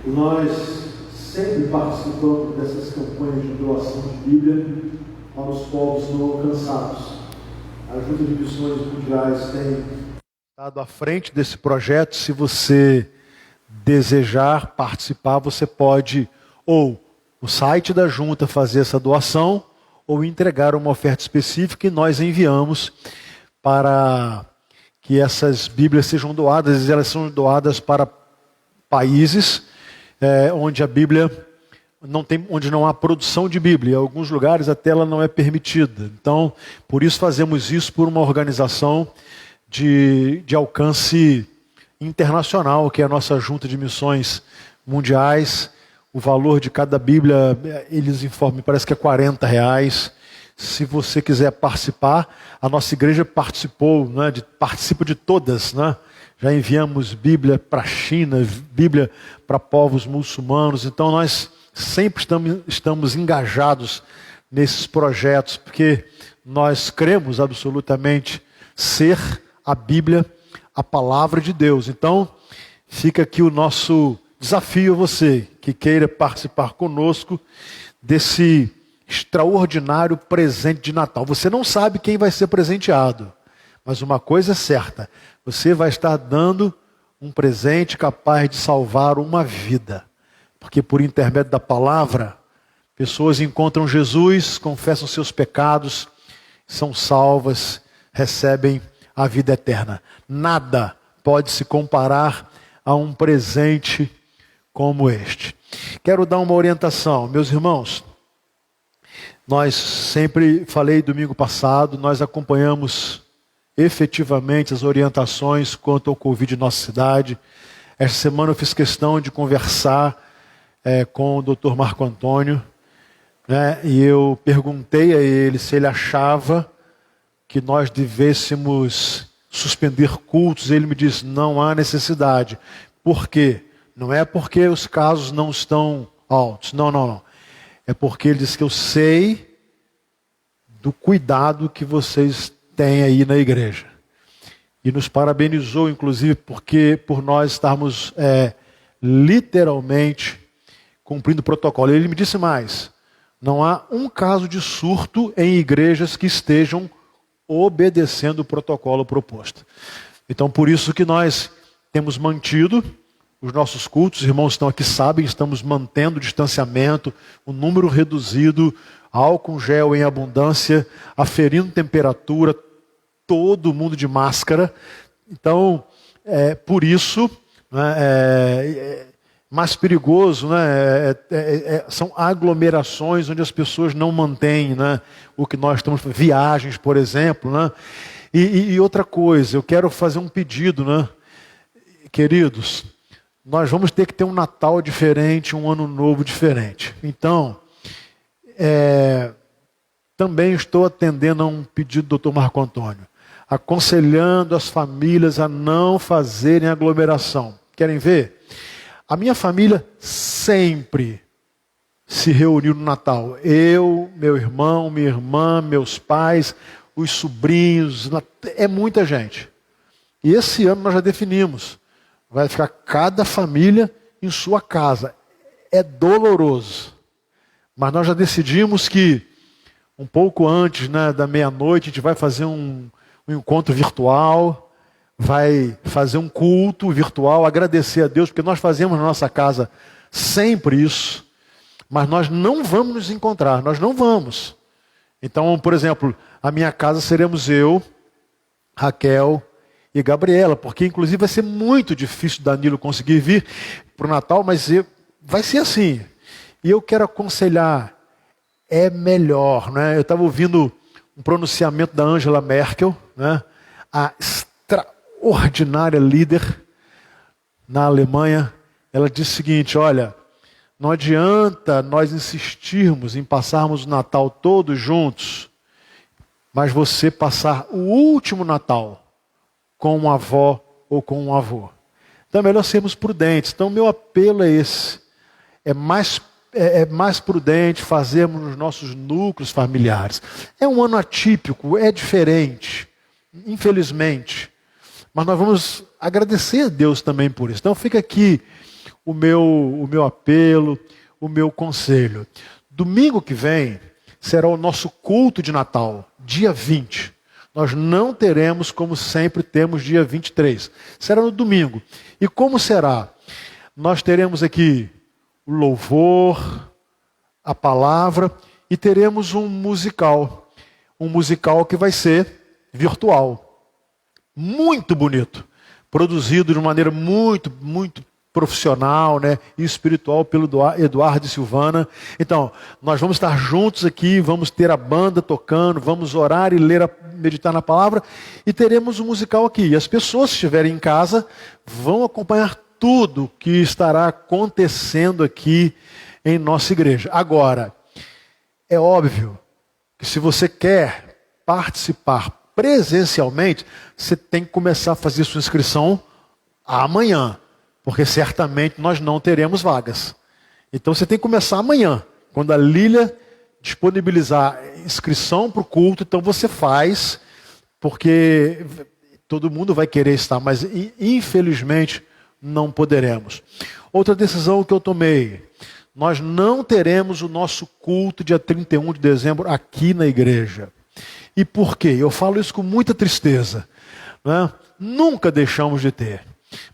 Nós sempre participamos dessas campanhas de doação de Bíblia para os povos não alcançados. A Junta de Missões Mundiais tem estado à frente desse projeto. Se você desejar participar, você pode ou no site da Junta fazer essa doação ou entregar uma oferta específica e nós enviamos para que essas Bíblias sejam doadas. Elas são doadas para países onde a Bíblia não tem, onde não há produção de Bíblia. Em alguns lugares até ela não é permitida. Então, por isso fazemos isso por uma organização de alcance internacional, que é a nossa Junta de Missões Mundiais. O valor de cada Bíblia, eles informam, parece que é R$40. Se você quiser participar, a nossa igreja participou, né, participa de todas, né? Já enviamos Bíblia para a China, Bíblia para povos muçulmanos. Então nós sempre estamos engajados nesses projetos, porque nós cremos absolutamente ser a Bíblia a palavra de Deus. Então fica aqui o nosso desafio a você que queira participar conosco desse extraordinário presente de Natal. Você não sabe quem vai ser presenteado, mas uma coisa é certa: você vai estar dando um presente capaz de salvar uma vida. Porque por intermédio da palavra, pessoas encontram Jesus, confessam seus pecados, são salvas, recebem a vida eterna. Nada pode se comparar a um presente como este. Quero dar uma orientação, meus irmãos. Nós sempre, falei domingo passado, nós acompanhamos efetivamente as orientações quanto ao Covid em nossa cidade. Esta semana eu fiz questão de conversar com o Dr. Marco Antônio, né, e eu perguntei a ele se ele achava que nós devêssemos suspender cultos. Ele me disse: não há necessidade. Por quê? Não é porque os casos não estão altos, não. É porque ele disse que eu sei do cuidado que vocês têm aí na igreja. E nos parabenizou, inclusive, por nós estarmos literalmente cumprindo o protocolo. Ele me disse mais: não há um caso de surto em igrejas que estejam obedecendo o protocolo proposto. Então, por isso que nós temos mantido os nossos cultos. Os irmãos estão aqui, sabem, estamos mantendo o distanciamento, o número reduzido, álcool gel em abundância, aferindo temperatura, todo mundo de máscara. Então, por isso, né, mais perigoso, né, são aglomerações onde as pessoas não mantêm, né, o que nós estamos fazendo, viagens, por exemplo, né? E outra coisa, eu quero fazer um pedido, né? Queridos, nós vamos ter que ter um Natal diferente, um Ano Novo diferente. Então, também estou atendendo a um pedido do Dr. Marco Antônio, aconselhando as famílias a não fazerem aglomeração. Querem ver? A minha família sempre se reuniu no Natal. Eu, meu irmão, minha irmã, meus pais, os sobrinhos, é muita gente. E esse ano nós já definimos. Vai ficar cada família em sua casa. É doloroso. Mas nós já decidimos que um pouco antes, né, da meia-noite, a gente vai fazer um encontro virtual, vai fazer um culto virtual, agradecer a Deus, porque nós fazemos na nossa casa sempre isso, mas nós não vamos nos encontrar, nós não vamos. Então, por exemplo, a minha casa seremos eu, Raquel e Gabriela, porque inclusive vai ser muito difícil Danilo conseguir vir para o Natal, mas vai ser assim. E eu quero aconselhar, é melhor, né? Eu estava ouvindo um pronunciamento da Angela Merkel, né? A extraordinária líder na Alemanha. Ela disse o seguinte: olha, não adianta nós insistirmos em passarmos o Natal todos juntos, mas você passar o último Natal com uma avó ou com um avô. Então é melhor sermos prudentes. Então meu apelo é esse: é mais prudente fazermos nos nossos núcleos familiares. É um ano atípico, é diferente, infelizmente. Mas nós vamos agradecer a Deus também por isso. Então fica aqui o meu apelo, o meu conselho. Domingo que vem será o nosso culto de Natal, dia 20. Nós não teremos, como sempre temos, dia 23. Será no domingo. E como será? Nós teremos aqui o louvor, a palavra, e teremos um musical. Um musical que vai ser virtual. Muito bonito. Produzido de maneira muito, muito profissional, né, e espiritual pelo Eduardo e Silvana. Então, nós vamos estar juntos aqui, vamos ter a banda tocando, vamos orar e ler, meditar na palavra, e teremos um musical aqui. E as pessoas que estiverem em casa vão acompanhar tudo que estará acontecendo aqui em nossa igreja. Agora, é óbvio que se você quer participar presencialmente, você tem que começar a fazer sua inscrição amanhã, porque certamente nós não teremos vagas. Então você tem que começar amanhã, quando a Lília disponibilizar inscrição para o culto, então você faz, porque todo mundo vai querer estar, mas infelizmente não poderemos. Outra decisão que eu tomei: nós não teremos o nosso culto dia 31 de dezembro aqui na igreja. E por quê? Eu falo isso com muita tristeza, né? Nunca deixamos de ter.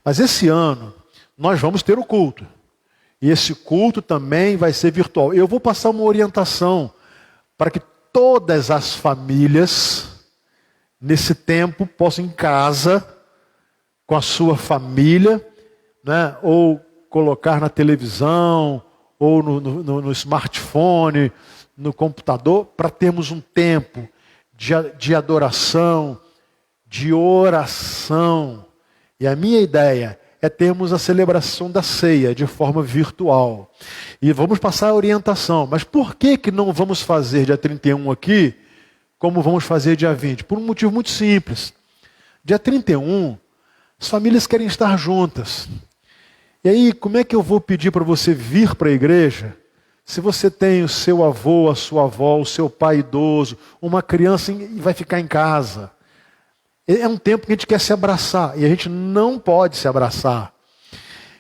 Mas esse ano nós vamos ter o culto. E esse culto também vai ser virtual. Eu vou passar uma orientação para que todas as famílias, nesse tempo, possam em casa, com a sua família, né? Ou colocar na televisão, ou no smartphone, no computador, para termos um tempo de adoração, de oração. E a minha ideia é termos a celebração da ceia de forma virtual. E vamos passar a orientação. Mas por que não vamos fazer dia 31 aqui, como vamos fazer dia 20? Por um motivo muito simples. Dia 31, as famílias querem estar juntas. E aí, como é que eu vou pedir para você vir para a igreja, se você tem o seu avô, a sua avó, o seu pai idoso, uma criança e vai ficar em casa? É um tempo que a gente quer se abraçar, e a gente não pode se abraçar.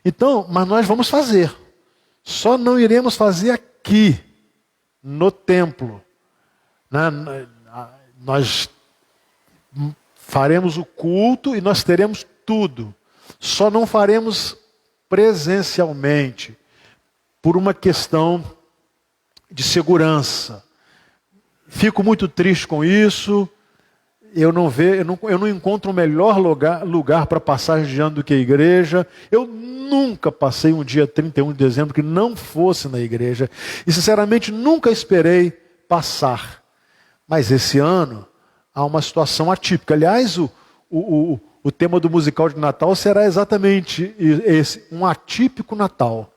Então, mas nós vamos fazer. Só não iremos fazer aqui, no templo. Nós faremos o culto e nós teremos tudo. Só não faremos presencialmente, por uma questão de segurança. Fico muito triste com isso. Eu não encontro um melhor lugar para passar diante do que a igreja. Eu nunca passei um dia 31 de dezembro que não fosse na igreja. E sinceramente nunca esperei passar. Mas esse ano há uma situação atípica. Aliás, o tema do musical de Natal será exatamente esse, um atípico Natal.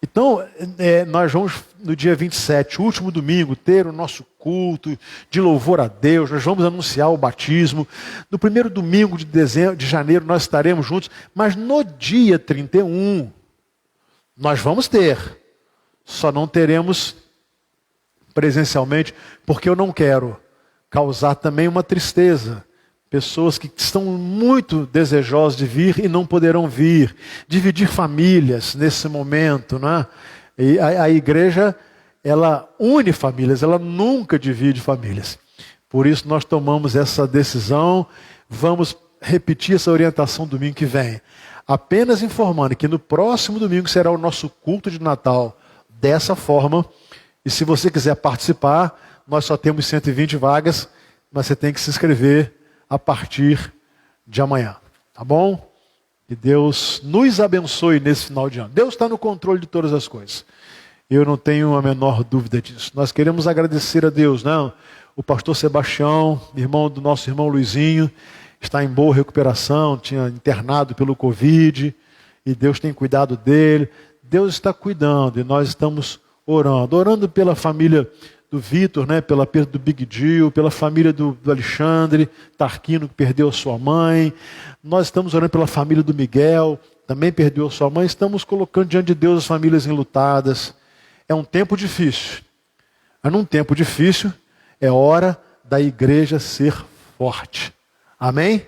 Então, nós vamos no dia 27, último domingo, ter o nosso culto de louvor a Deus. Nós vamos anunciar o batismo. No primeiro domingo de janeiro nós estaremos juntos. Mas no dia 31, nós vamos ter. Só não teremos presencialmente, porque eu não quero causar também uma tristeza. Pessoas que estão muito desejosas de vir e não poderão vir. Dividir famílias nesse momento, né? E a igreja, ela une famílias, ela nunca divide famílias. Por isso nós tomamos essa decisão. Vamos repetir essa orientação domingo que vem. Apenas informando que no próximo domingo será o nosso culto de Natal dessa forma. E se você quiser participar, nós só temos 120 vagas, mas você tem que se inscrever a partir de amanhã, tá bom? Que Deus nos abençoe nesse final de ano. Deus está no controle de todas as coisas. Eu não tenho a menor dúvida disso. Nós queremos agradecer a Deus, né? O pastor Sebastião, irmão do nosso irmão Luizinho, está em boa recuperação, tinha internado pelo Covid, e Deus tem cuidado dele. Deus está cuidando e nós estamos orando pela família do Vitor, né, pela perda do Big Deal, pela família do Alexandre Tarquino, que perdeu a sua mãe. Nós estamos orando pela família do Miguel, também perdeu a sua mãe. Estamos colocando diante de Deus as famílias enlutadas. É um tempo difícil. Mas num tempo difícil, é hora da igreja ser forte. Amém?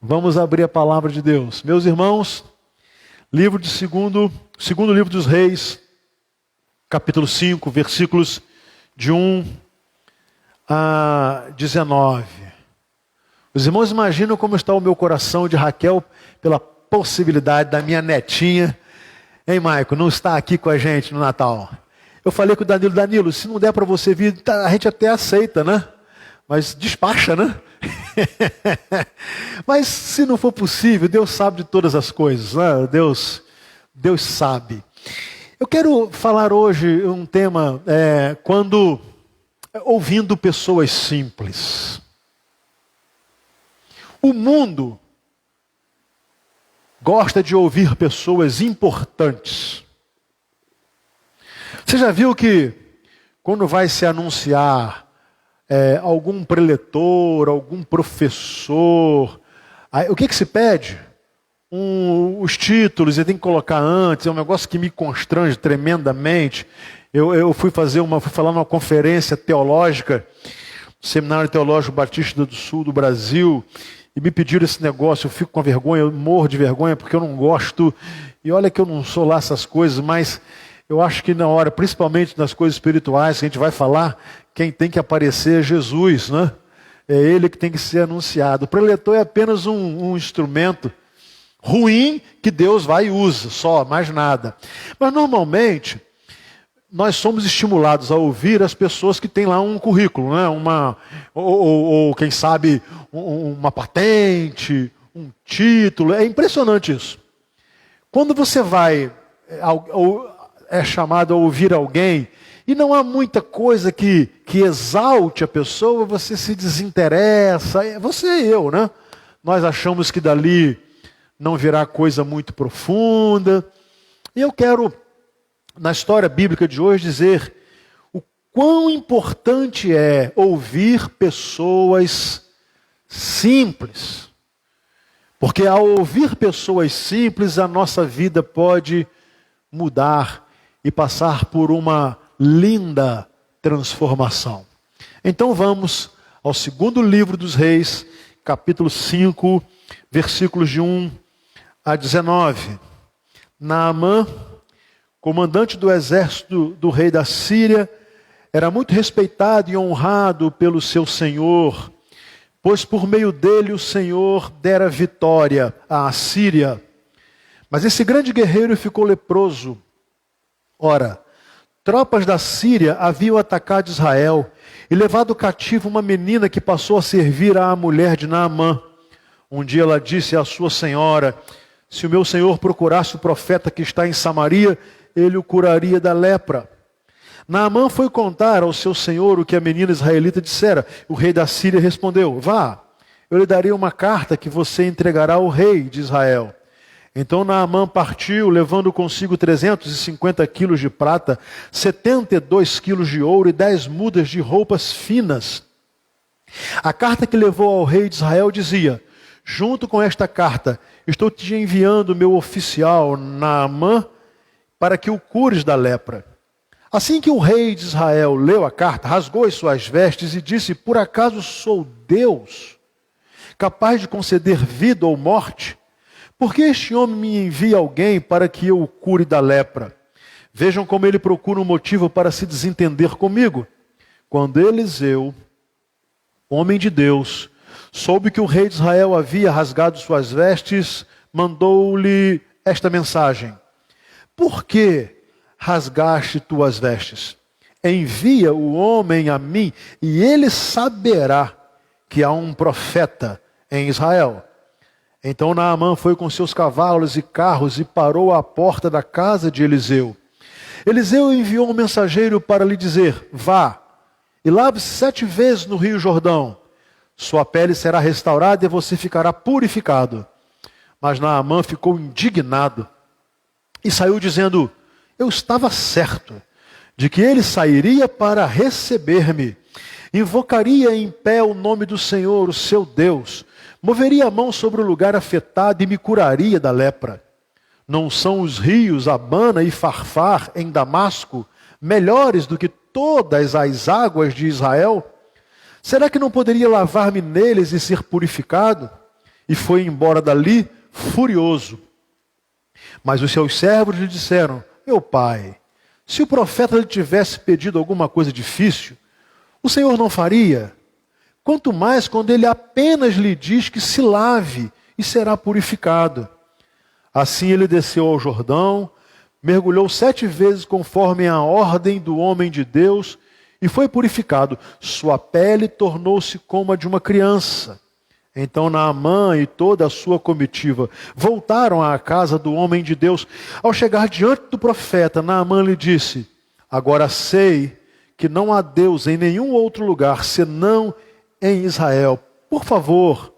Vamos abrir a palavra de Deus. Meus irmãos, Segundo livro dos Reis, capítulo 5, versículos de 1 a 19. Os irmãos imaginam como está o meu coração de Raquel pela possibilidade da minha netinha, hein, Maico, não está aqui com a gente no Natal. Eu falei com o Danilo, se não der para você vir, a gente até aceita, né? Mas despacha, né? Mas se não for possível, Deus sabe de todas as coisas, né? Deus sabe. Eu quero falar hoje um tema, ouvindo pessoas simples. O mundo gosta de ouvir pessoas importantes. Você já viu que quando vai se anunciar algum preletor, algum professor, o que se pede? Os títulos, você tem que colocar antes, é um negócio que me constrange tremendamente. Eu fui falar numa conferência teológica, Seminário Teológico Batista do Sul do Brasil, e me pediram esse negócio, eu fico com vergonha, eu morro de vergonha porque eu não gosto, e olha que eu não sou lá essas coisas, mas eu acho que na hora, principalmente nas coisas espirituais que a gente vai falar, quem tem que aparecer é Jesus, né? É Ele que tem que ser anunciado. O preletor é apenas um instrumento ruim que Deus vai e usa, só, mais nada. Mas normalmente, nós somos estimulados a ouvir as pessoas que têm lá um currículo, né? Ou quem sabe, uma patente, um título. É impressionante isso. Quando você é chamado a ouvir alguém, e não há muita coisa que exalte a pessoa, você se desinteressa, você e eu, né? Nós achamos que dali não virá coisa muito profunda. E eu quero, na história bíblica de hoje, dizer o quão importante é ouvir pessoas simples. Porque ao ouvir pessoas simples, a nossa vida pode mudar e passar por uma linda transformação. Então vamos ao segundo livro dos Reis, capítulo 5, versículos de 1 a 19. Naamã, comandante do exército do rei da Síria, era muito respeitado e honrado pelo seu senhor, pois por meio dele o Senhor dera vitória à Síria. Mas esse grande guerreiro ficou leproso. Ora, tropas da Síria haviam atacado Israel e levado cativo uma menina que passou a servir à mulher de Naamã. Um dia ela disse à sua senhora: se o meu senhor procurasse o profeta que está em Samaria, ele o curaria da lepra. Naamã foi contar ao seu senhor o que a menina israelita dissera. O rei da Síria respondeu: vá, eu lhe darei uma carta que você entregará ao rei de Israel. Então Naamã partiu, levando consigo 350 quilos de prata, 72 quilos de ouro e 10 mudas de roupas finas. A carta que levou ao rei de Israel dizia: junto com esta carta, estou te enviando meu oficial Naamã para que o cures da lepra. Assim que o rei de Israel leu a carta, rasgou as suas vestes e disse: por acaso sou Deus, capaz de conceder vida ou morte? Por que este homem me envia alguém para que eu o cure da lepra? Vejam como ele procura um motivo para se desentender comigo. Quando Eliseu, homem de Deus, soube que o rei de Israel havia rasgado suas vestes, mandou-lhe esta mensagem: por que rasgaste tuas vestes? Envia o homem a mim, e ele saberá que há um profeta em Israel. Então Naamã foi com seus cavalos e carros e parou à porta da casa de Eliseu. Eliseu enviou um mensageiro para lhe dizer: vá e lave-se 7 vezes no rio Jordão. Sua pele será restaurada e você ficará purificado. Mas Naamã ficou indignado e saiu dizendo: eu estava certo de que ele sairia para receber-me, invocaria em pé o nome do Senhor, o seu Deus, moveria a mão sobre o lugar afetado e me curaria da lepra. Não são os rios Abana e Farfar em Damasco melhores do que todas as águas de Israel? Será que não poderia lavar-me neles e ser purificado? E foi embora dali furioso. Mas os seus servos lhe disseram: meu pai, se o profeta lhe tivesse pedido alguma coisa difícil, o Senhor não faria? Quanto mais quando ele apenas lhe diz que se lave e será purificado. Assim ele desceu ao Jordão, mergulhou 7 vezes conforme a ordem do homem de Deus e foi purificado. Sua pele tornou-se como a de uma criança. Então Naamã e toda a sua comitiva voltaram à casa do homem de Deus. Ao chegar diante do profeta, Naamã lhe disse: agora sei que não há Deus em nenhum outro lugar senão em Israel. Por favor,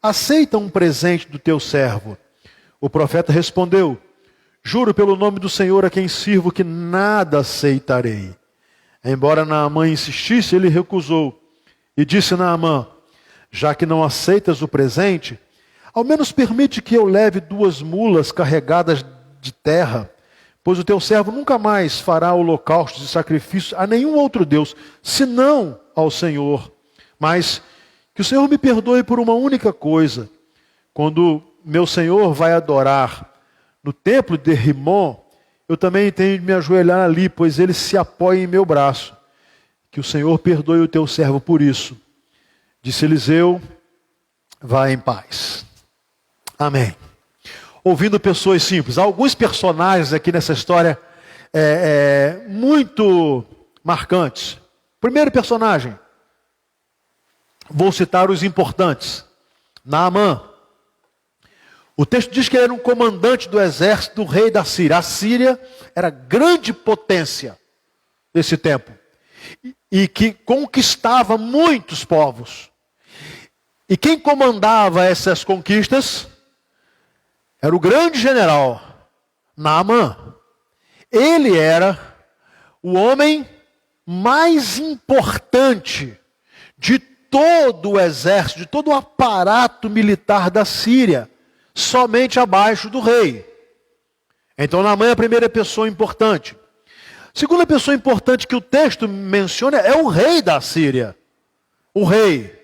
aceita um presente do teu servo. O profeta respondeu: juro pelo nome do Senhor a quem sirvo que nada aceitarei. Embora Naamã insistisse, ele recusou. E disse Naamã: já que não aceitas o presente, ao menos permite que eu leve 2 mulas carregadas de terra, pois o teu servo nunca mais fará holocaustos e sacrifícios a nenhum outro Deus, senão ao Senhor. Mas que o Senhor me perdoe por uma única coisa. Quando meu Senhor vai adorar no templo de Rimon, eu também tenho de me ajoelhar ali, pois ele se apoia em meu braço. Que o Senhor perdoe o teu servo por isso. Disse Eliseu: vai em paz. Amém. Ouvindo pessoas simples. Há alguns personagens aqui nessa história muito marcantes. Primeiro personagem, vou citar os importantes. Naamã. O texto diz que ele era um comandante do exército do rei da Síria. A Síria era grande potência nesse tempo. E que conquistava muitos povos. E quem comandava essas conquistas era o grande general Naamã. Ele era o homem mais importante de todo o exército, de todo o aparato militar da Síria, somente abaixo do rei. Então Naamã é a primeira pessoa importante. A segunda pessoa importante que o texto menciona é o rei da Síria. O rei.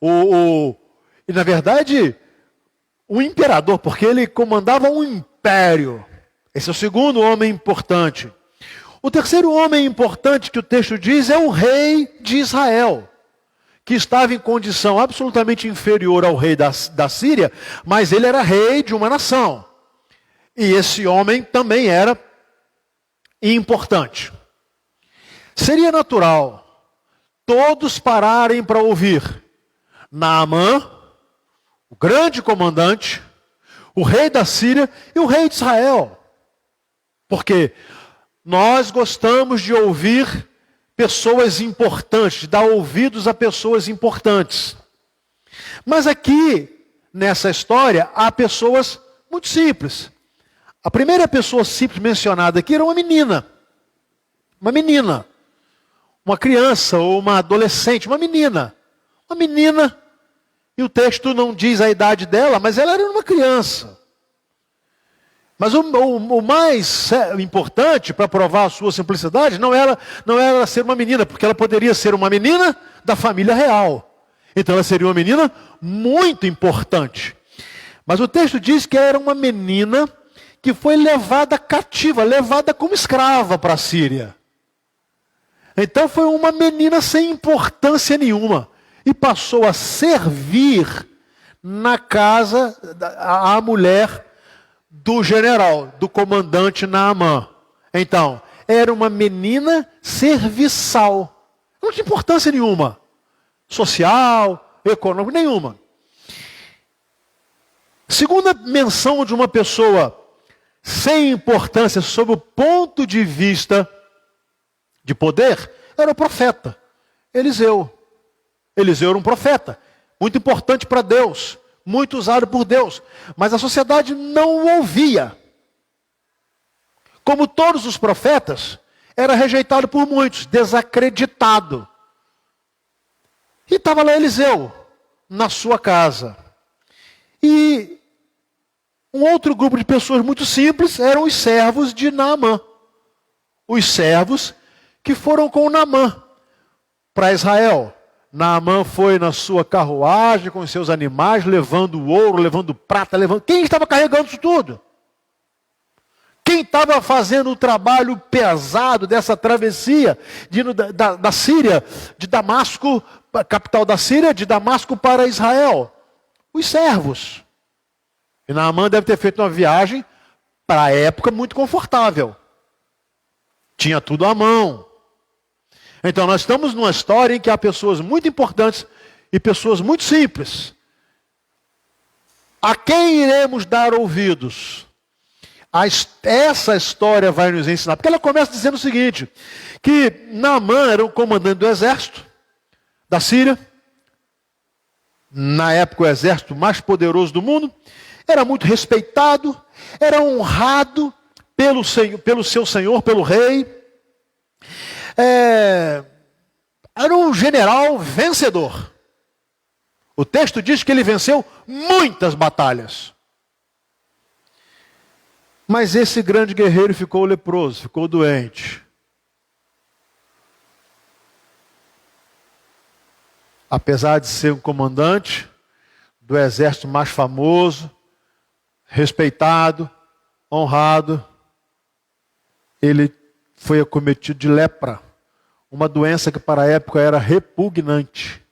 E na verdade, o imperador, porque ele comandava um império. Esse é o segundo homem importante. O terceiro homem importante que o texto diz é o rei de Israel, que estava em condição absolutamente inferior ao rei da Síria, mas ele era rei de uma nação. E esse homem também era importante. Seria natural todos pararem para ouvir Naamã, o grande comandante, o rei da Síria e o rei de Israel. Porque nós gostamos de ouvir pessoas importantes, de dar ouvidos a pessoas importantes. Mas aqui, nessa história, há pessoas muito simples. A primeira pessoa simples mencionada aqui era uma menina. Uma menina. Uma criança ou uma adolescente, uma menina. Uma menina, e o texto não diz a idade dela, mas ela era uma criança. Mas o mais importante para provar a sua simplicidade não era ser uma menina, porque ela poderia ser uma menina da família real. Então ela seria uma menina muito importante. Mas o texto diz que ela era uma menina que foi levada cativa, levada como escrava para a Síria. Então foi uma menina sem importância nenhuma. E passou a servir na casa a mulher do general, do comandante Naamã. Então, era uma menina serviçal. Não tinha importância nenhuma. Social, econômica, nenhuma. Segunda menção de uma pessoa sem importância sob o ponto de vista de poder, era o profeta Eliseu. Eliseu era um profeta, muito importante para Deus, muito usado por Deus, mas a sociedade não o ouvia. Como todos os profetas, era rejeitado por muitos, desacreditado. E estava lá Eliseu, na sua casa. E um outro grupo de pessoas muito simples eram os servos de Naamã. Os servos que foram com Naamã para Israel. Naamã foi na sua carruagem com seus animais, levando ouro, levando prata, levando... Quem estava carregando isso tudo? Quem estava fazendo o trabalho pesado dessa travessia da Síria, de Damasco, a capital da Síria, de Damasco para Israel? Os servos. E Naamã deve ter feito uma viagem, para a época, muito confortável. Tinha tudo à mão. Então nós estamos numa história em que há pessoas muito importantes e pessoas muito simples. A quem iremos dar ouvidos? Essa história vai nos ensinar. Porque ela começa dizendo o seguinte, que Naamã era o comandante do exército da Síria. Na época o exército mais poderoso do mundo. Era muito respeitado, era honrado pelo seu senhor, pelo rei. Era um general vencedor. O texto diz que ele venceu muitas batalhas. Mas esse grande guerreiro ficou leproso, ficou doente. Apesar de ser um comandante do exército mais famoso, respeitado, honrado, ele foi acometido de lepra. Uma doença que para a época era repugnante.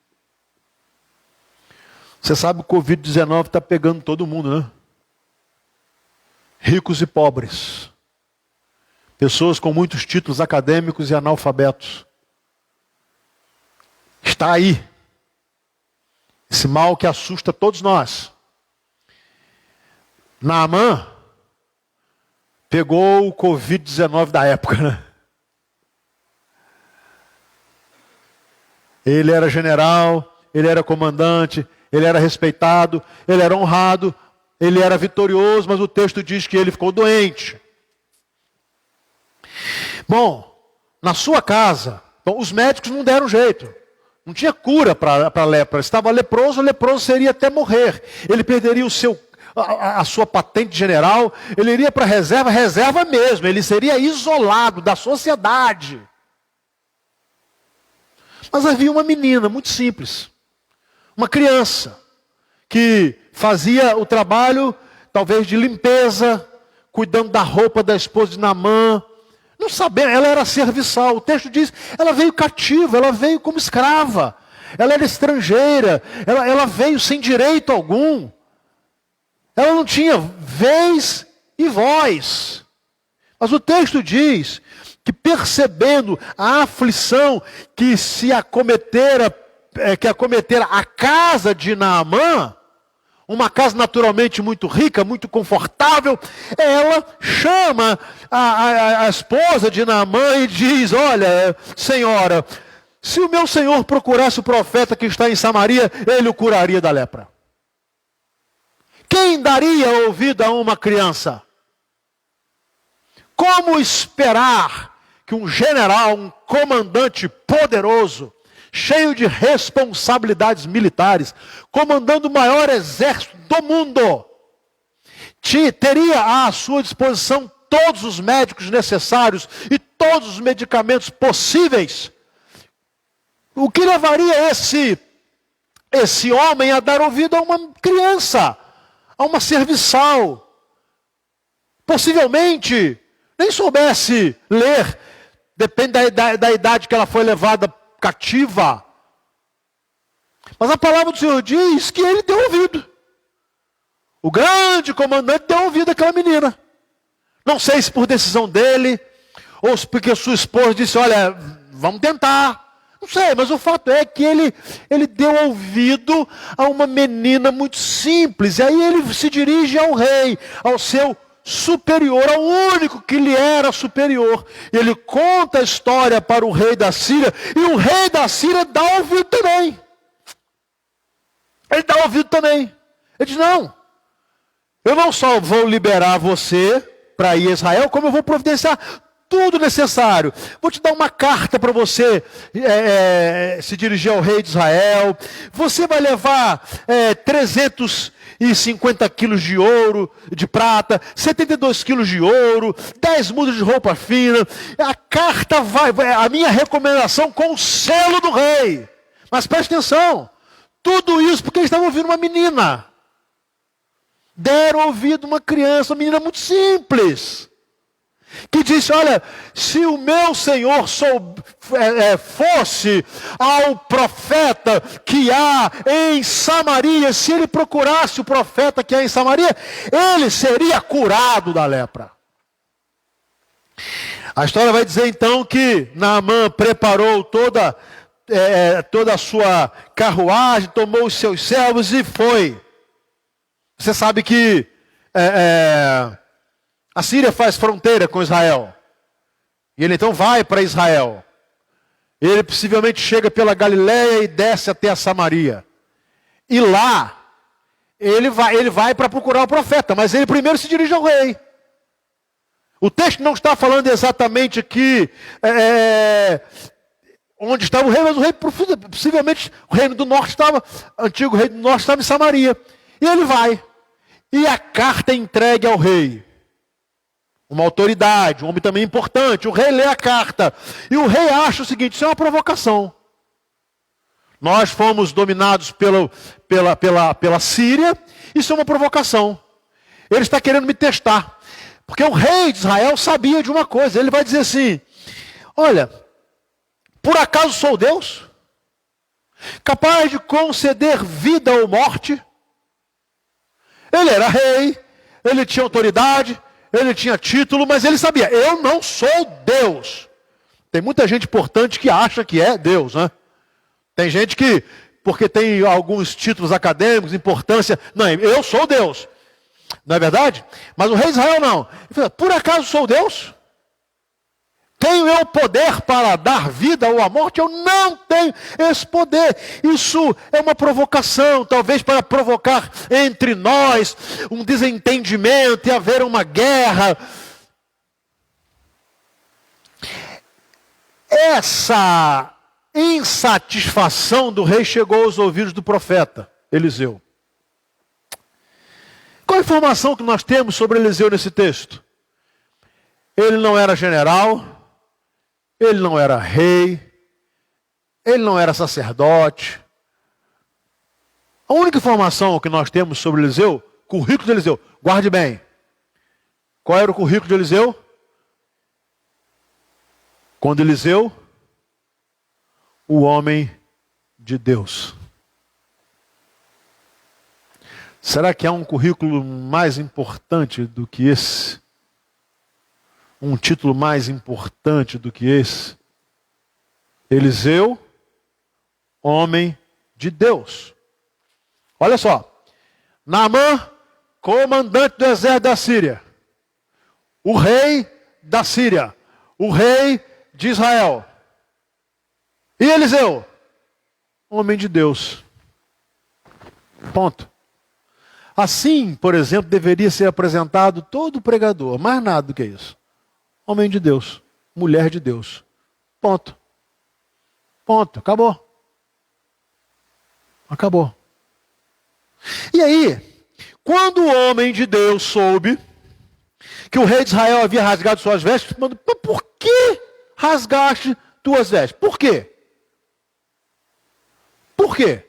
Você sabe que o Covid-19 está pegando todo mundo, né? Ricos e pobres. Pessoas com muitos títulos acadêmicos e analfabetos. Está aí. Esse mal que assusta todos nós. Naamã pegou o Covid-19 da época, né? Ele era general, ele era comandante, ele era respeitado, ele era honrado, ele era vitorioso, mas o texto diz que ele ficou doente. Bom, na sua casa, os médicos não deram jeito. Não tinha cura para a lepra. Estava leproso, o leproso seria até morrer. Ele perderia a sua patente general, ele iria para a reserva mesmo. Ele seria isolado da sociedade. Mas havia uma menina muito simples, uma criança, que fazia o trabalho, talvez de limpeza, cuidando da roupa da esposa de Naamã. Não sabendo, ela era serviçal. O texto diz, ela veio cativa, ela veio como escrava. Ela era estrangeira, ela veio sem direito algum. Ela não tinha vez e voz. Mas o texto diz que percebendo a aflição que acometera a casa de Naamã, uma casa naturalmente muito rica, muito confortável, ela chama a esposa de Naamã e diz, olha, senhora, se o meu senhor procurasse o profeta que está em Samaria, ele o curaria da lepra. Quem daria ouvido a uma criança? Como esperar que um general, um comandante poderoso, cheio de responsabilidades militares, comandando o maior exército do mundo, teria à sua disposição todos os médicos necessários e todos os medicamentos possíveis? O que levaria esse homem a dar ouvido a uma criança, a uma serviçal? Possivelmente nem soubesse ler, depende da idade que ela foi levada cativa. Mas a palavra do Senhor diz que ele deu ouvido. O grande comandante deu ouvido àquela menina. Não sei se por decisão dele, ou se porque sua esposa disse, olha, vamos tentar. Não sei, mas o fato é que ele deu ouvido a uma menina muito simples. E aí ele se dirige ao rei, ao seu superior, ao único que lhe era superior. E ele conta a história para o rei da Síria, e o rei da Síria dá ouvido também. Ele dá ouvido também. Ele diz, não, eu não só vou liberar você para ir a Israel, como eu vou providenciar tudo necessário. Vou te dar uma carta para você se dirigir ao rei de Israel. Você vai levar 350 quilos de ouro, de prata, 72 quilos de ouro, 10 mudas de roupa fina. A carta a minha recomendação com o selo do rei. Mas preste atenção, tudo isso porque eles estavam ouvindo uma menina. Deram ouvido uma criança, uma menina muito simples. que disse: olha, se o meu Senhor fosse ao profeta que há em Samaria, se ele procurasse o profeta que há em Samaria, ele seria curado da lepra. A história vai dizer então que Naamã preparou toda a sua carruagem, tomou os seus servos e foi. Você sabe que a Síria faz fronteira com Israel. E ele então vai para Israel. Ele possivelmente chega pela Galileia e desce até a Samaria. E lá, ele vai para procurar o profeta, mas ele primeiro se dirige ao rei. O texto não está falando exatamente aqui onde estava o rei, mas o rei, possivelmente, o reino do norte estava, o antigo reino do norte estava em Samaria. E ele vai. E a carta é entregue ao rei. Uma autoridade, um homem também importante. O rei lê a carta. E o rei acha o seguinte: isso é uma provocação. Nós fomos dominados pela Síria. Isso é uma provocação. Ele está querendo me testar. Porque o rei de Israel sabia de uma coisa. Ele vai dizer assim: olha, por acaso sou Deus? Capaz de conceder vida ou morte? Ele era rei, ele tinha autoridade, ele tinha título, mas ele sabia: eu não sou Deus. Tem muita gente importante que acha que é Deus, né? Tem gente que, porque tem alguns títulos acadêmicos, importância, não, eu sou Deus. Não é verdade? Mas o rei de Israel não. Ele fala: por acaso sou Deus? Tenho eu poder para dar vida ou a morte? Eu não tenho esse poder. Isso é uma provocação, talvez para provocar entre nós um desentendimento e haver uma guerra. Essa insatisfação do rei chegou aos ouvidos do profeta Eliseu. Qual a informação que nós temos sobre Eliseu nesse texto? Ele não era general, ele não era rei, ele não era sacerdote. A única informação que nós temos sobre Eliseu, currículo de Eliseu, guarde bem. Qual era o currículo de Eliseu? Quando Eliseu, o homem de Deus. Será que há um currículo mais importante do que esse? Um título mais importante do que esse? Eliseu, homem de Deus. Olha só. Naamã, comandante do exército da Síria. O rei da Síria. O rei de Israel. E Eliseu, homem de Deus. Ponto. Assim, por exemplo, deveria ser apresentado todo pregador. Mais nada do que isso. Homem de Deus. Mulher de Deus. Ponto. Ponto. Acabou. Acabou. E aí, quando o homem de Deus soube que o rei de Israel havia rasgado suas vestes, mandou: por que rasgaste tuas vestes? Por quê? Por quê?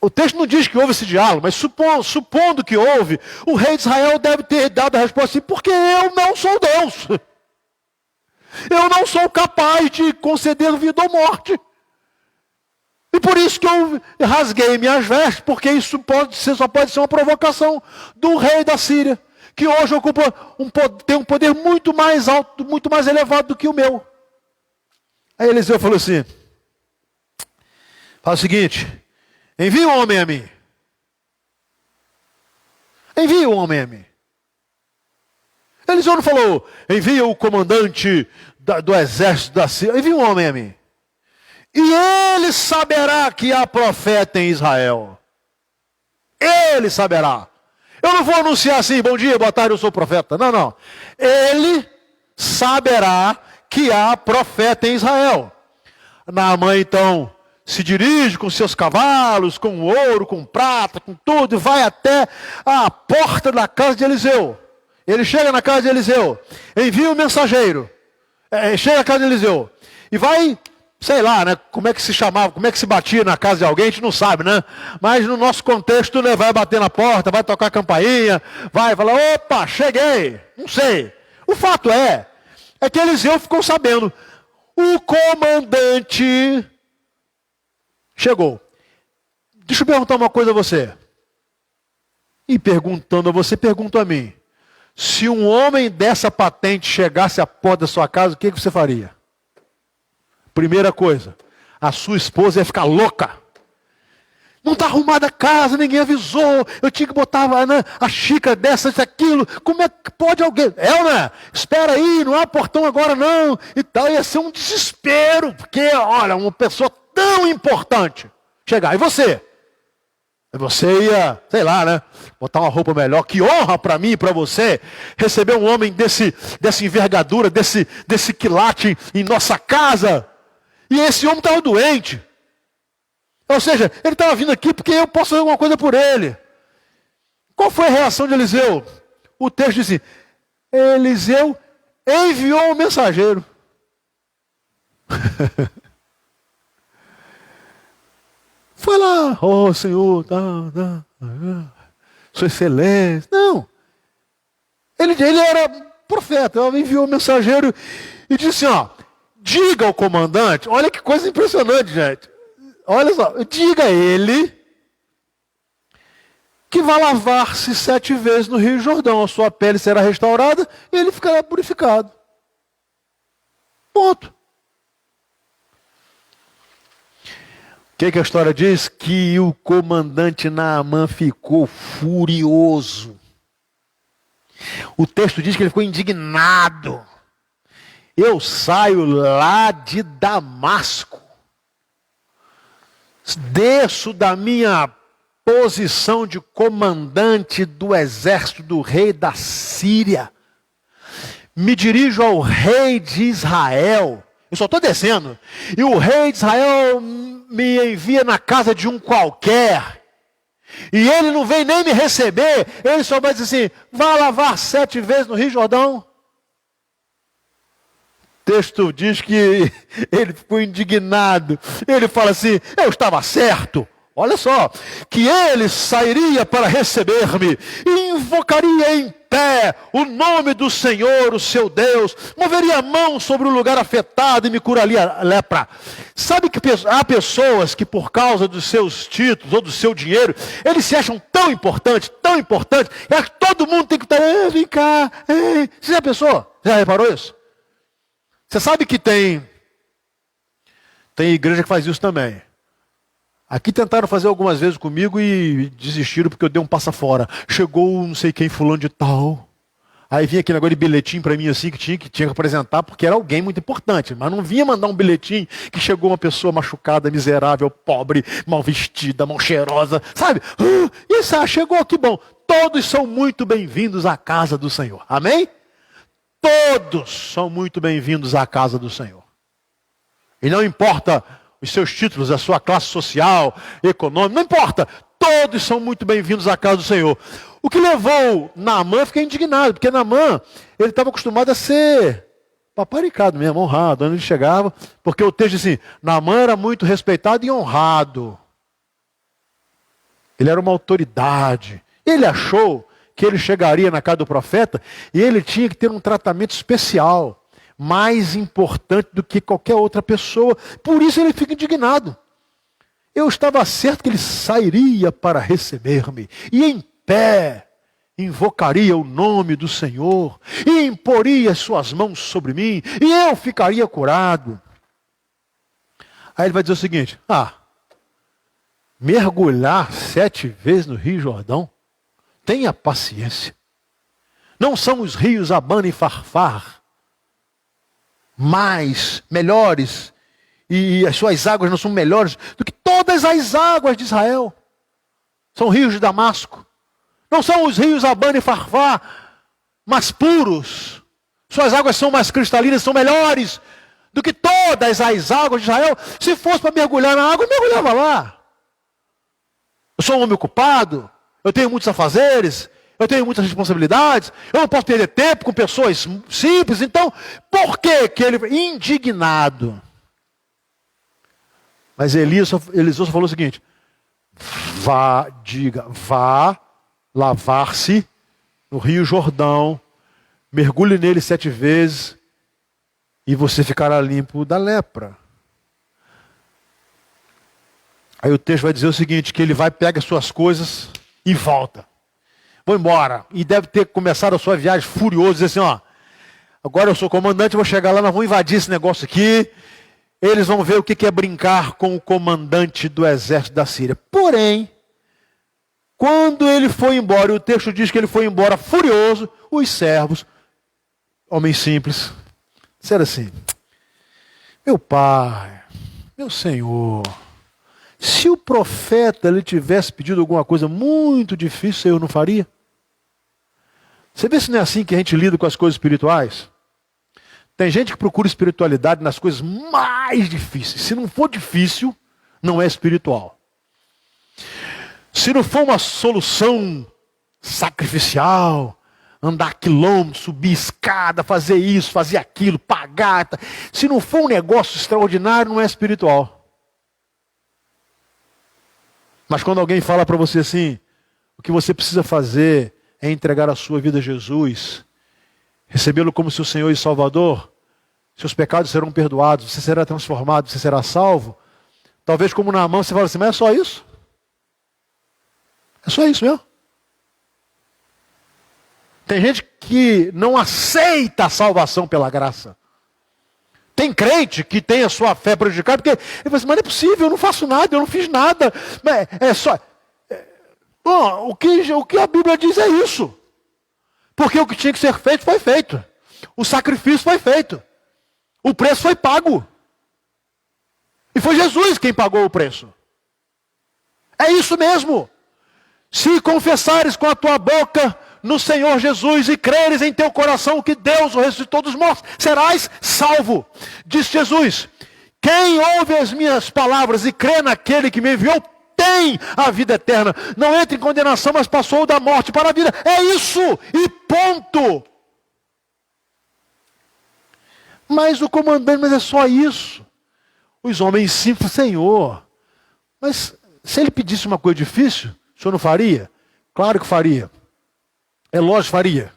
O texto não diz que houve esse diálogo, mas supondo que houve, o rei de Israel deve ter dado a resposta assim: porque eu não sou Deus. Eu não sou capaz de conceder vida ou morte. E por isso que eu rasguei minhas vestes, porque isso só pode ser uma provocação do rei da Síria, que hoje tem um poder muito mais alto, muito mais elevado do que o meu. Aí Eliseu falou assim: faz o seguinte, envia um homem a mim. Envia um homem a mim. Eliseu não falou: envia o comandante do exército da Síria. Envia um homem a mim. E ele saberá que há profeta em Israel. Ele saberá. Eu não vou anunciar assim: bom dia, boa tarde, eu sou profeta. Não, não. Ele saberá que há profeta em Israel. Naamã então se dirige com seus cavalos, com ouro, com prata, com tudo, e vai até a porta da casa de Eliseu. Ele chega na casa de Eliseu, envia o mensageiro, chega na casa de Eliseu, e vai sei lá, né? Como é que se chamava, como é que se batia na casa de alguém, a gente não sabe, né? Mas no nosso contexto, né, vai bater na porta, vai tocar a campainha, vai falar, opa, cheguei, não sei. O fato é que Eliseu ficou sabendo, o comandante chegou. Deixa eu perguntar uma coisa a você. E perguntando a você, pergunto a mim. Se um homem dessa patente chegasse à porta da sua casa, o que você faria? Primeira coisa, a sua esposa ia ficar louca. Não está arrumada a casa, ninguém avisou. Eu tinha que botar, né, a xícara dessa, isso, aquilo. Como é que pode alguém? Elna, espera aí, não há portão agora não. E tal, ia ser um desespero. Porque, olha, uma pessoa tão importante chegar. E você? Você ia, sei lá, né? Botar uma roupa melhor. Que honra para mim e para você receber um homem dessa envergadura, desse quilate em nossa casa. E esse homem estava doente. Ou seja, ele estava vindo aqui porque eu posso fazer alguma coisa por ele. Qual foi a reação de Eliseu? O texto diz assim, Eliseu enviou um mensageiro. Foi lá, oh Senhor, sua excelência. Não. Ele era profeta, ele enviou um mensageiro e disse assim, ó, diga ao comandante, olha que coisa impressionante, gente. Olha só, diga a ele que vai lavar-se 7 vezes no Rio Jordão, a sua pele será restaurada e ele ficará purificado. Ponto. O que a história diz? Que o comandante Naamã ficou furioso. O texto diz que ele ficou indignado. Eu saio lá de Damasco. Desço da minha posição de comandante do exército do rei da Síria. Me dirijo ao rei de Israel. Eu só estou descendo. E o rei de Israel me envia na casa de um qualquer. E ele não vem nem me receber. Ele só vai dizer assim, vai lavar 7 vezes no Rio Jordão. O texto diz que ele ficou indignado. Ele fala assim, eu estava certo. Olha só, que ele sairia para receber-me e invocaria em pé o nome do Senhor, o seu Deus, moveria a mão sobre o lugar afetado e me curaria a lepra. Sabe que há pessoas que por causa dos seus títulos ou do seu dinheiro, eles se acham tão importantes, e acho que todo mundo tem que estar, vem cá, você já pensou? Já reparou isso? Você sabe que tem igreja que faz isso também. Aqui tentaram fazer algumas vezes comigo e desistiram porque eu dei um passa fora. Chegou não sei quem, fulano de tal. Aí vinha aquele negócio de bilhetinho para mim assim, que tinha que apresentar porque era alguém muito importante. Mas não vinha mandar um bilhetinho que chegou uma pessoa machucada, miserável, pobre, mal vestida, mal cheirosa. Sabe? Isso, chegou aqui, bom. Todos são muito bem-vindos à casa do Senhor. Amém? Todos são muito bem-vindos à casa do Senhor. E não importa os seus títulos, a sua classe social, econômica, não importa. Todos são muito bem-vindos à casa do Senhor. O que levou Naamã a ficar indignado, porque Naamã, ele estava acostumado a ser paparicado mesmo, honrado, onde ele chegava, porque o texto diz assim, Naamã era muito respeitado e honrado. Ele era uma autoridade. Ele achou que ele chegaria na casa do profeta e ele tinha que ter um tratamento especial. Mais importante do que qualquer outra pessoa. Por isso ele fica indignado. Eu estava certo que ele sairia para receber-me. E em pé invocaria o nome do Senhor. E imporia as suas mãos sobre mim. E eu ficaria curado. Aí ele vai dizer o seguinte. Mergulhar 7 vezes no Rio Jordão? Tenha paciência. Não são os rios Abana e Farfar melhores, e as suas águas não são melhores do que todas as águas de Israel. São rios de Damasco. Não são os rios Abana e Farfar mais puros. Suas águas são mais cristalinas, são melhores do que todas as águas de Israel. Se fosse para mergulhar na água, eu mergulhava lá. Eu sou um homem ocupado, eu tenho muitos afazeres, eu tenho muitas responsabilidades, eu não posso perder tempo com pessoas simples. Então, por que ele indignado? Mas Eliseu só falou o seguinte: vá lavar-se no Rio Jordão, mergulhe nele 7 vezes e você ficará limpo da lepra. Aí o texto vai dizer o seguinte, que ele vai, pega as suas coisas e volta. Vou embora. E deve ter começado a sua viagem furioso, dizer assim, ó, agora eu sou comandante, vou chegar lá, nós vamos invadir esse negócio aqui. Eles vão ver o que é brincar com o comandante do exército da Síria. Porém, quando ele foi embora, e o texto diz que ele foi embora furioso, os servos, homens simples, disseram assim: meu pai, meu senhor, se o profeta lhe tivesse pedido alguma coisa muito difícil, eu não faria? Você vê se não é assim que a gente lida com as coisas espirituais? Tem gente que procura espiritualidade nas coisas mais difíceis. Se não for difícil, não é espiritual. Se não for uma solução sacrificial, andar quilômetros, subir escada, fazer isso, fazer aquilo, pagar. Se não for um negócio extraordinário, não é espiritual. Mas quando alguém fala para você assim, o que você precisa fazer é entregar a sua vida a Jesus, recebê-lo como seu Senhor e Salvador, seus pecados serão perdoados, você será transformado, você será salvo. Talvez como na mão você fala assim, mas é só isso? É só isso mesmo? Tem gente que não aceita a salvação pela graça. Tem crente que tem a sua fé prejudicada, porque ele fala assim, mas não é possível, eu não faço nada, eu não fiz nada. Mas é só... Bom, o que a Bíblia diz é isso. Porque o que tinha que ser feito foi feito. O sacrifício foi feito. O preço foi pago. E foi Jesus quem pagou o preço. É isso mesmo. Se confessares com a tua boca no Senhor Jesus e creres em teu coração que Deus o ressuscitou dos mortos, serás salvo. Diz Jesus, quem ouve as minhas palavras e crê naquele que me enviou, tem a vida eterna. Não entra em condenação, mas passou da morte para a vida. É isso, e ponto. Mas o comandante, mas é só isso. Os homens simples, Senhor, mas se ele pedisse uma coisa difícil, o senhor não faria? Claro que faria. É lógico que faria.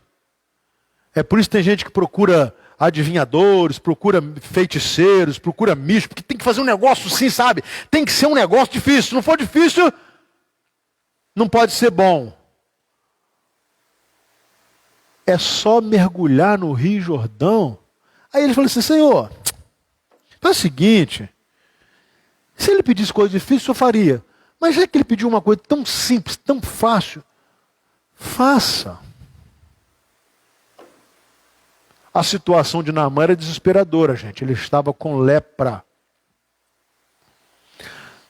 É por isso que tem gente que procura adivinhadores, procura feiticeiros, procura místicos, porque tem que fazer um negócio assim, sabe? Tem que ser um negócio difícil. Se não for difícil, não pode ser bom. É só mergulhar no Rio Jordão. Aí ele falou assim, Senhor, faz o seguinte, se ele pedisse coisa difícil, eu faria. Mas já que ele pediu uma coisa tão simples, tão fácil, faça. A situação de Naamã era desesperadora, gente. Ele estava com lepra.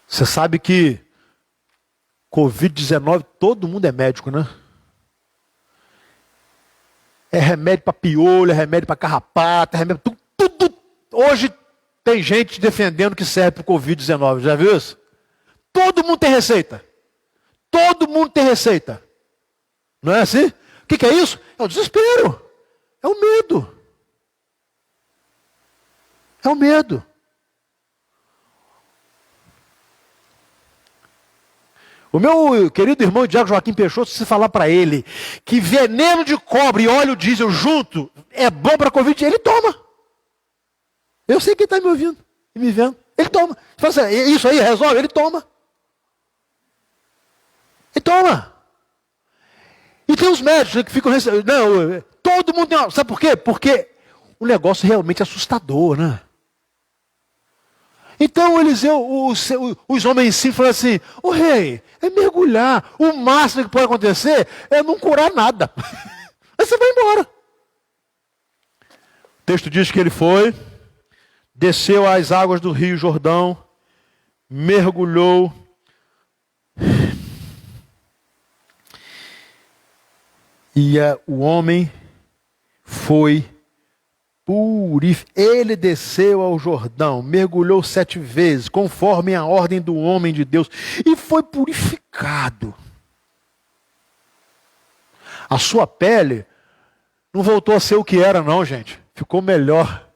Você sabe que Covid-19, todo mundo é médico, né? É remédio para piolho, é remédio para carrapato, é remédio para tudo. Hoje tem gente defendendo que serve para o Covid-19. Já viu isso? Todo mundo tem receita. Todo mundo tem receita. Não é assim? O que é isso? É o desespero. É o medo. É o medo. O meu querido irmão Diago Joaquim Peixoto, se falar para ele que veneno de cobre e óleo diesel junto é bom para a Covid, ele toma. Eu sei quem está me ouvindo e me vendo. Ele toma. Assim, isso aí resolve? Ele toma. Ele toma. E tem os médicos que ficam... Não, todo mundo tem... Sabe por quê? Porque o negócio é realmente assustador, né? Então Eliseu, os homens sim falaram assim, o rei, é mergulhar. O máximo que pode acontecer é não curar nada. Aí você vai embora. O texto diz que ele foi, desceu às águas do Rio Jordão, mergulhou. E o homem foi purificado. Ele desceu ao Jordão, mergulhou 7 vezes, conforme a ordem do homem de Deus, e foi purificado. A sua pele não voltou a ser o que era, não, gente. Ficou melhor.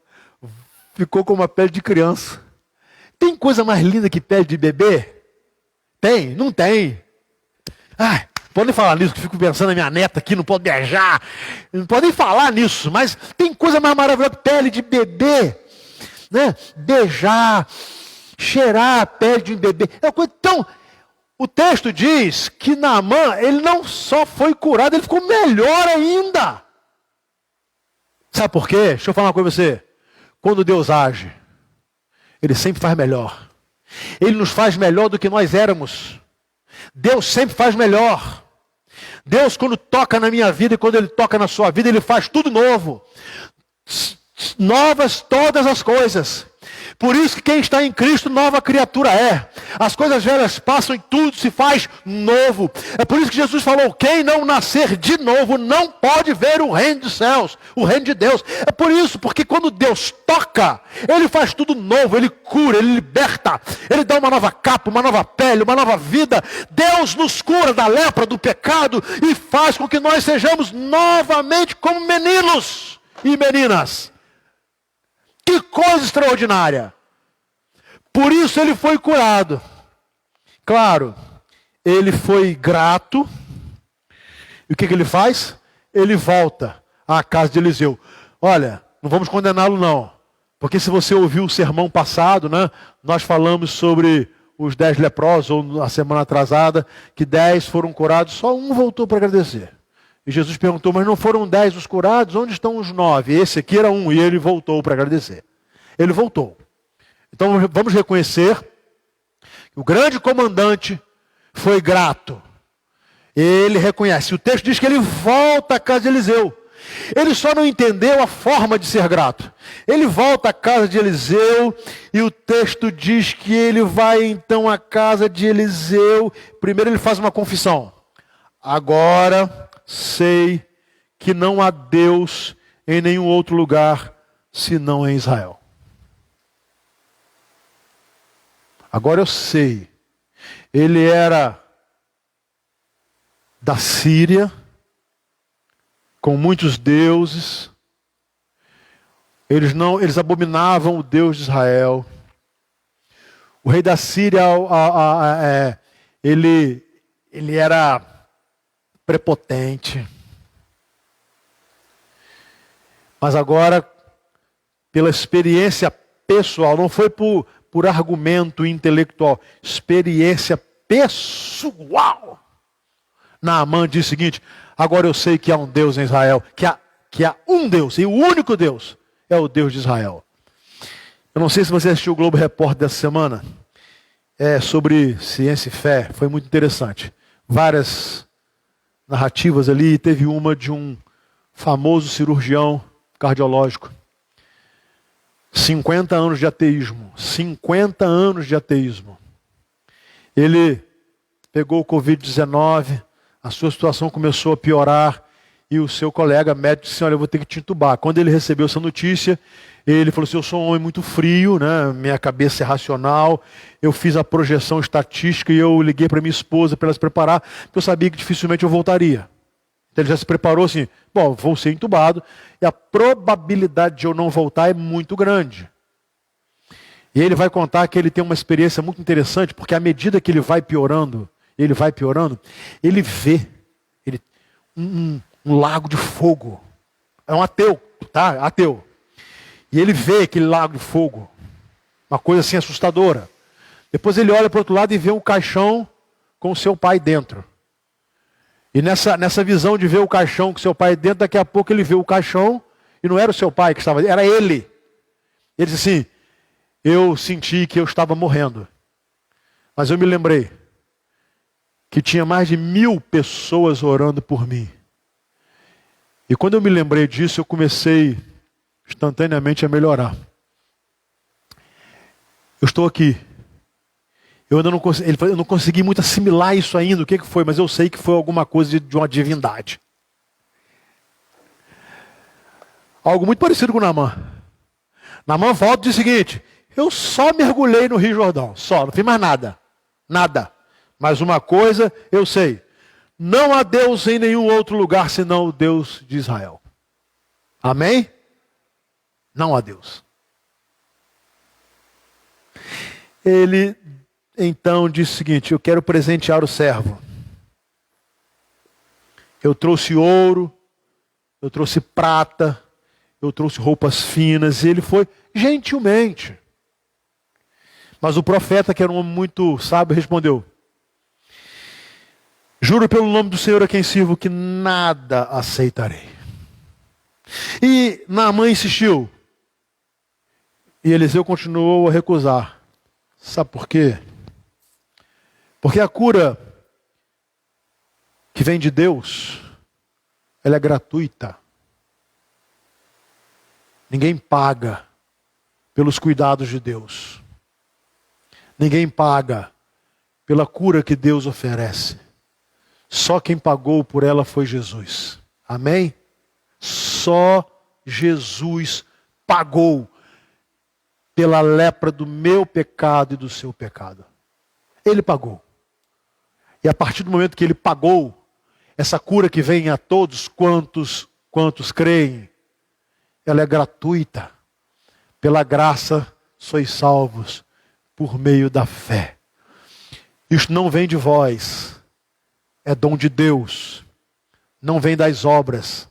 Ficou como a pele de criança. Tem coisa mais linda que pele de bebê? Tem? Não tem. Ai, podem falar nisso, que eu fico pensando na minha neta aqui, não pode beijar. Não podem falar nisso, mas tem coisa mais maravilhosa que pele de bebê. Né? Beijar, cheirar a pele de um bebê. Então, o texto diz que Naamã, ele não só foi curado, ele ficou melhor ainda. Sabe por quê? Deixa eu falar uma coisa pra você. Quando Deus age, Ele sempre faz melhor. Ele nos faz melhor do que nós éramos. Deus sempre faz melhor. Deus, quando toca na minha vida e quando Ele toca na sua vida, Ele faz tudo novo. Novas todas as coisas. Por isso que quem está em Cristo, nova criatura é. As coisas velhas passam e tudo se faz novo. É por isso que Jesus falou, quem não nascer de novo não pode ver o reino dos céus, o reino de Deus. É por isso, porque quando Deus toca, Ele faz tudo novo, Ele cura, Ele liberta, Ele dá uma nova capa, uma nova pele, uma nova vida. Deus nos cura da lepra, do pecado e faz com que nós sejamos novamente como meninos e meninas. Que coisa extraordinária. Por isso ele foi curado. Claro, ele foi grato. E o que ele faz? Ele volta à casa de Eliseu. Olha, não vamos condená-lo não. Porque se você ouviu o sermão passado, né, nós falamos sobre os 10 leprosos, ou na semana atrasada, que 10 foram curados, só um voltou para agradecer. E Jesus perguntou, mas não foram 10 os curados? Onde estão os 9? Esse aqui era um, e ele voltou para agradecer. Ele voltou. Então vamos reconhecer que o grande comandante foi grato. Ele reconhece. O texto diz que ele volta à casa de Eliseu. Ele só não entendeu a forma de ser grato. Ele volta à casa de Eliseu e o texto diz que ele vai então à casa de Eliseu. Primeiro ele faz uma confissão. Agora sei que não há Deus em nenhum outro lugar senão em Israel. Agora eu sei. Ele era da Síria, com muitos deuses. Eles abominavam o Deus de Israel. O rei da Síria, ele era prepotente. Mas agora, pela experiência pessoal, não foi por argumento intelectual, experiência pessoal. Naamã diz o seguinte, agora eu sei que há um Deus em Israel, que há um Deus, e o único Deus é o Deus de Israel. Eu não sei se você assistiu o Globo Repórter dessa semana, sobre ciência e fé, foi muito interessante. Várias narrativas ali, teve uma de um famoso cirurgião cardiológico. 50 anos de ateísmo. 50 anos de ateísmo. Ele pegou o Covid-19, a sua situação começou a piorar e o seu colega médico disse, olha, eu vou ter que te entubar. Quando ele recebeu essa notícia, ele falou assim, eu sou um homem muito frio, né? Minha cabeça é racional, eu fiz a projeção estatística e eu liguei para minha esposa para ela se preparar, porque eu sabia que dificilmente eu voltaria. Então ele já se preparou assim, bom, vou ser entubado, e a probabilidade de eu não voltar é muito grande. E ele vai contar que ele tem uma experiência muito interessante, porque à medida que ele vai piorando, ele vê um lago de fogo. É um ateu, tá? Ateu. E ele vê aquele lago de fogo, uma coisa assim assustadora. Depois ele olha para o outro lado e vê um caixão com o seu pai dentro. E nessa visão de ver o caixão com seu pai dentro, daqui a pouco ele vê o caixão, e não era o seu pai que estava dentro, era ele. Ele disse assim, eu senti que eu estava morrendo. Mas eu me lembrei que tinha mais de 1000 pessoas orando por mim. E quando eu me lembrei disso, eu comecei instantaneamente a melhorar. Eu estou aqui. Eu não consegui muito assimilar isso ainda, o que foi, mas eu sei que foi alguma coisa de uma divindade. Algo muito parecido com Naamã. Naamã volta e diz o seguinte, eu só mergulhei no Rio Jordão, só, não fiz mais nada. Nada. Mas uma coisa eu sei, não há Deus em nenhum outro lugar senão o Deus de Israel. Amém? Não há Deus. Ele então disse o seguinte: eu quero presentear o servo. Eu trouxe ouro, eu trouxe prata, eu trouxe roupas finas, e ele foi gentilmente. Mas o profeta, que era um homem muito sábio, respondeu: juro pelo nome do Senhor a quem sirvo que nada aceitarei. E Naamã insistiu. E Eliseu continuou a recusar. Sabe por quê? Porque a cura que vem de Deus, ela é gratuita. Ninguém paga pelos cuidados de Deus. Ninguém paga pela cura que Deus oferece. Só quem pagou por ela foi Jesus. Amém? Só Jesus pagou pela lepra do meu pecado e do seu pecado. Ele pagou. E a partir do momento que ele pagou, essa cura que vem a todos quantos creem, ela é gratuita. Pela graça sois salvos por meio da fé. Isto não vem de vós, é dom de Deus. Não vem das obras,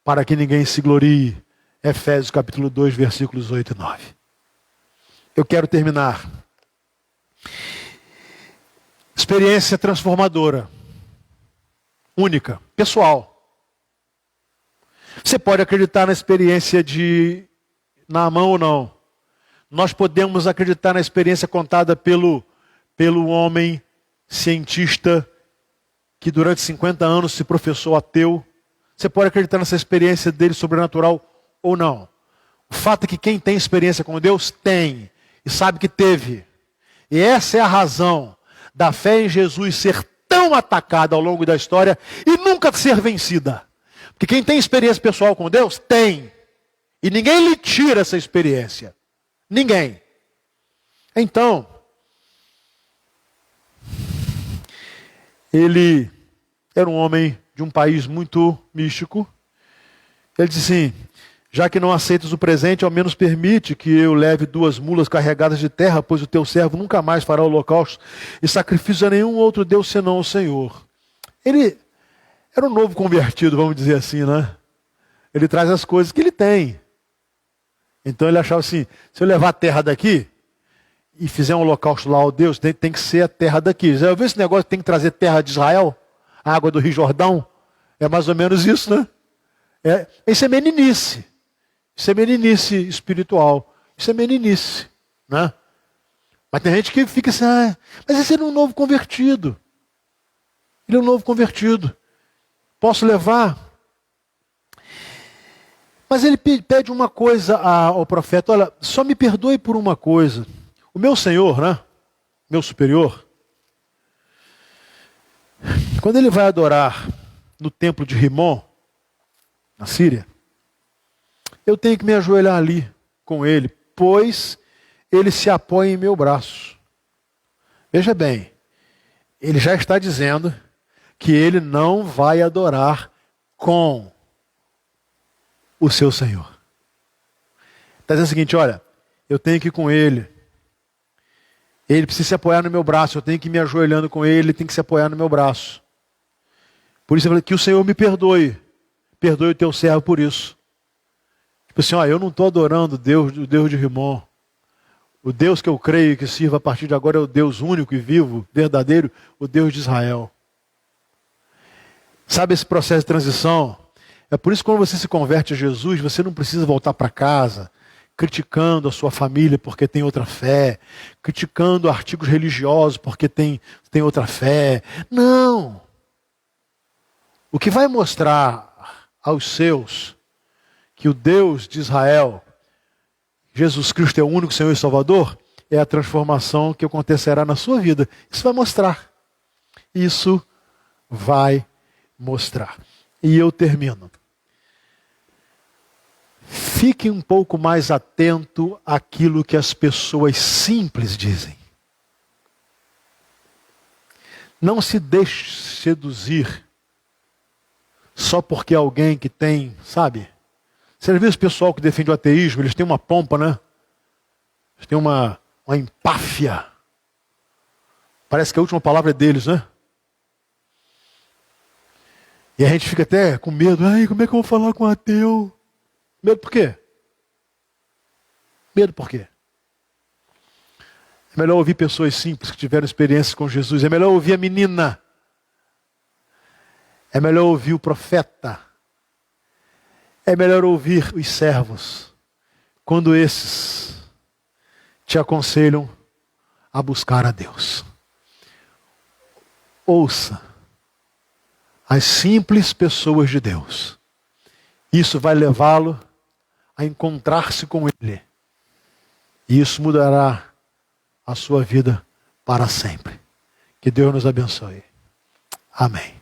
para que ninguém se glorie. Efésios capítulo 2, versículos 8 e 9. Eu quero terminar. Experiência transformadora. Única, pessoal. Você pode acreditar na experiência de Naamã ou não. Nós podemos acreditar na experiência contada pelo homem cientista que durante 50 anos se professou ateu. Você pode acreditar nessa experiência dele sobrenatural ou não. O fato é que quem tem experiência com Deus tem e sabe que teve. E essa é a razão da fé em Jesus ser tão atacada ao longo da história e nunca ser vencida. Porque quem tem experiência pessoal com Deus, tem. E ninguém lhe tira essa experiência. Ninguém. Então, ele era um homem de um país muito místico. Ele disse assim: já que não aceitas o presente, ao menos permite que eu leve 2 mulas carregadas de terra, pois o teu servo nunca mais fará holocausto e sacrifício a nenhum outro Deus senão o Senhor. Ele era um novo convertido, vamos dizer assim, né? Ele traz as coisas que ele tem. Então ele achava assim: se eu levar a terra daqui e fizer um holocausto lá ao Deus, tem que ser a terra daqui. Já ouviu esse negócio que tem que trazer terra de Israel? A água do Rio Jordão? É mais ou menos isso, né? Isso é meninice. Isso é meninice espiritual. Isso é meninice, né? Mas tem gente que fica assim: mas esse é um novo convertido. Ele é um novo convertido. Posso levar? Mas ele pede uma coisa ao profeta: olha, só me perdoe por uma coisa. O meu senhor, né? Meu superior, quando ele vai adorar no templo de Rimon, na Síria, eu tenho que me ajoelhar ali com ele, pois ele se apoia em meu braço. Veja bem, ele já está dizendo que ele não vai adorar com o seu Senhor. Está dizendo o seguinte: olha, eu tenho que ir com ele. Ele precisa se apoiar no meu braço. Eu tenho que ir me ajoelhando com ele. Ele tem que se apoiar no meu braço. Por isso eu falei: que o Senhor me perdoe. Perdoe o teu servo por isso. Tipo assim: eu não estou adorando o Deus de Rimon. O Deus que eu creio que sirva a partir de agora é o Deus único e vivo, verdadeiro, o Deus de Israel. Sabe esse processo de transição? É por isso que quando você se converte a Jesus, você não precisa voltar para casa criticando a sua família porque tem outra fé, criticando artigos religiosos porque tem outra fé. Não! O que vai mostrar aos seus que o Deus de Israel, Jesus Cristo é o único Senhor e Salvador, é a transformação que acontecerá na sua vida. Isso vai mostrar. Isso vai mostrar. E eu termino. Fique um pouco mais atento àquilo que as pessoas simples dizem. Não se deixe seduzir só porque alguém que tem, sabe? Você viu esse pessoal que defende o ateísmo, eles têm uma pompa, né? Eles têm uma uma empáfia. Parece que a última palavra é deles, né? E a gente fica até com medo. Ai, como é que eu vou falar com um ateu? Medo por quê? Medo por quê? É melhor ouvir pessoas simples que tiveram experiências com Jesus. É melhor ouvir a menina. É melhor ouvir o profeta. É melhor ouvir os servos. Quando esses te aconselham a buscar a Deus. Ouça as simples pessoas de Deus. Isso vai levá-lo a encontrar-se com Ele. E isso mudará a sua vida para sempre. Que Deus nos abençoe. Amém.